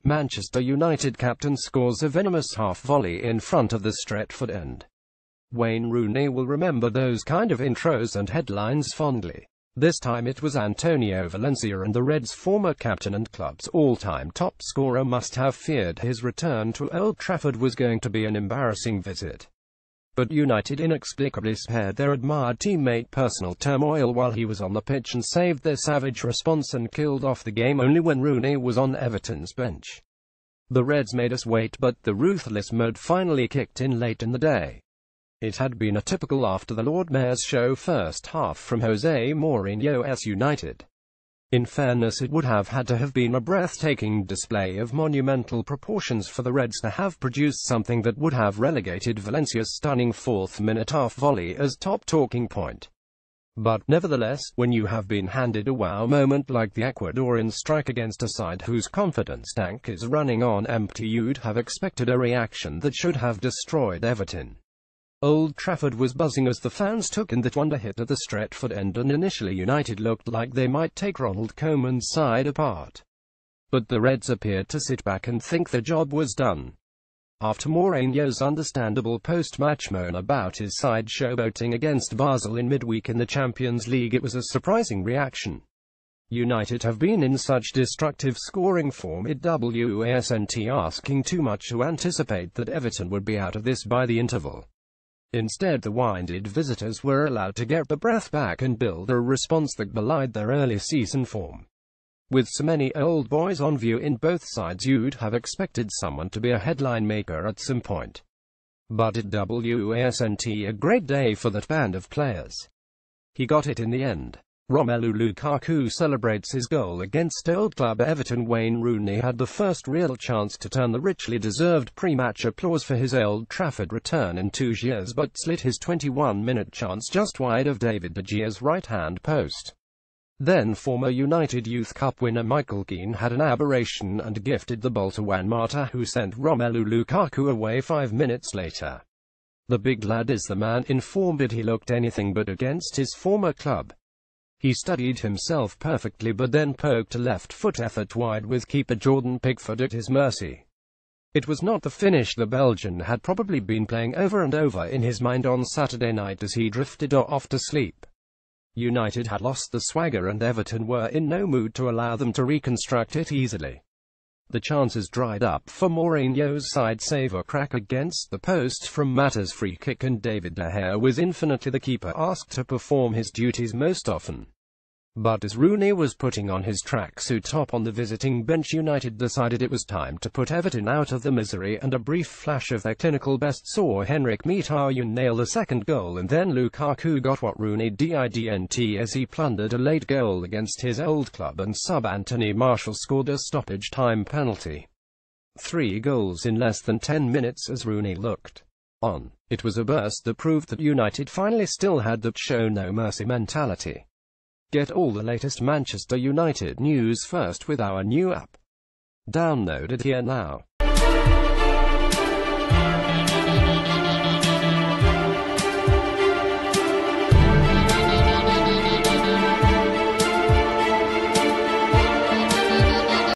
Manchester United captain scores a venomous half-volley in front of the Stretford End. Wayne Rooney will remember those kind of intros and headlines fondly. This time it was Antonio Valencia, and the Reds' former captain and club's all-time top scorer must have feared his return to Old Trafford was going to be an embarrassing visit. But United inexplicably spared their admired teammate personal turmoil while he was on the pitch and saved their savage response and killed off the game only when Rooney was on Everton's bench. The Reds made us wait, but the ruthless mode finally kicked in late in the day. It had been a typical after the Lord Mayor's show first half from Jose Mourinho's United. In fairness, it would have had to have been a breathtaking display of monumental proportions for the Reds to have produced something that would have relegated Valencia's stunning fourth-minute half-volley as top talking point. But, nevertheless, when you have been handed a wow moment like the Ecuadorian strike against a side whose confidence tank is running on empty, you'd have expected a reaction that should have destroyed Everton. Old Trafford was buzzing as the fans took in that wonder hit at the Stretford End, and initially United looked like they might take Ronald Koeman's side apart. But the Reds appeared to sit back and think their job was done. After Mourinho's understandable post-match moan about his side showboating against Basel in midweek in the Champions League, it was a surprising reaction. United have been in such destructive scoring form it wasn't asking too much to anticipate that Everton would be out of this by the interval. Instead, the winded visitors were allowed to get the breath back and build a response that belied their early season form. With so many old boys on view in both sides, you'd have expected someone to be a headline maker at some point. But it wasn't a great day for that band of players. He got it in the end. Romelu Lukaku celebrates his goal against old club Everton. Wayne Rooney had the first real chance to turn the richly deserved pre-match applause for his Old Trafford return in 2 years, but slid his 21-minute chance just wide of David De Gea's right-hand post. Then former United Youth Cup winner Michael Keane had an aberration and gifted the ball to Juan Mata, who sent Romelu Lukaku away 5 minutes later. The big lad is the man in form, but he looked anything but against his former club. He studied himself perfectly, but then poked a left-foot effort wide with keeper Jordan Pickford at his mercy. It was not the finish the Belgian had probably been playing over and over in his mind on Saturday night as he drifted off to sleep. United had lost the swagger, and Everton were in no mood to allow them to reconstruct it easily. The chances dried up for Mourinho's side, save a crack against the post from Mata's free kick, and David De Gea was infinitely the keeper asked to perform his duties most often. But as Rooney was putting on his tracksuit top on the visiting bench, United decided it was time to put Everton out of the misery, and a brief flash of their clinical best saw Henrik Mkhitaryan nail the second goal, and then Lukaku got what Rooney didn't as he plundered a late goal against his old club, and sub Anthony Martial scored a stoppage time penalty. 3 goals in less than 10 minutes as Rooney looked on. It was a burst that proved that United finally still had that show no mercy mentality. Get all the latest Manchester United news first with our new app. Download it here now.